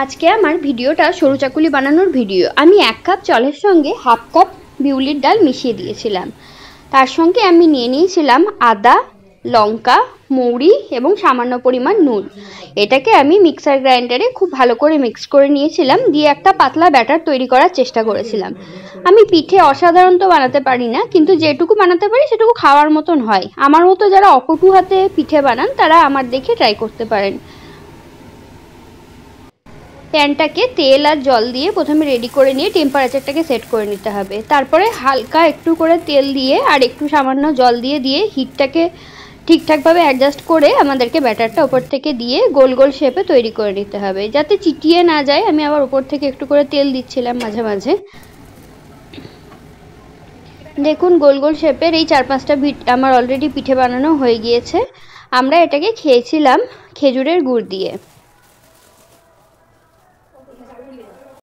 আজকে আমার ভিডিওটা সরু চাকুলি বানানোর ভিডিও। আমি 1 কাপ চালের সঙ্গে হাফ কাপ বিউলির ডাল মিশিয়ে দিয়েছিলাম। তার সঙ্গে আমি নিয়ে নিয়েছিলাম আদা, লঙ্কা, মৌরি এবং সামান্য পরিমাণ নুন। এটাকে আমি মিক্সার গ্রাইন্ডারে খুব ভালো করে মিক্স করে নিয়েছিলাম, দিয়ে একটা পাতলা ব্যাটার তৈরি করার চেষ্টা করেছিলাম। আমি পিঠে অসাধারণ তো বানাতে পারি না, কিন্তু যেটুকু বানাতে পারি সেটুকু খাওয়ার মতন হয়। আমার মতো যারা অপটু হাতে পিঠে বানান তারা আমার দেখে ট্রাই করতে পারেন। প্যানটাকে তেল আর জল দিয়ে প্রথমে রেডি করে নিয়ে টেম্পারেচারটাকে সেট করে নিতে হবে। তারপরে হালকা একটু করে তেল দিয়ে আর একটু সামান্য জল দিয়ে হিটটাকে ঠিকঠাকভাবে অ্যাডজাস্ট করে আমাদেরকে ব্যাটারটা ওপর থেকে দিয়ে গোল গোল শেপে তৈরি করে নিতে হবে, যাতে চিটিয়ে না যায়। আমি আবার ওপর থেকে একটু করে তেল দিচ্ছিলাম মাঝে মাঝে। দেখুন, গোল গোল শেপের এই 4-5টা আমার অলরেডি পিঠে বানানো হয়ে গিয়েছে। আমরা এটাকে খেয়েছিলাম খেজুরের গুড় দিয়ে।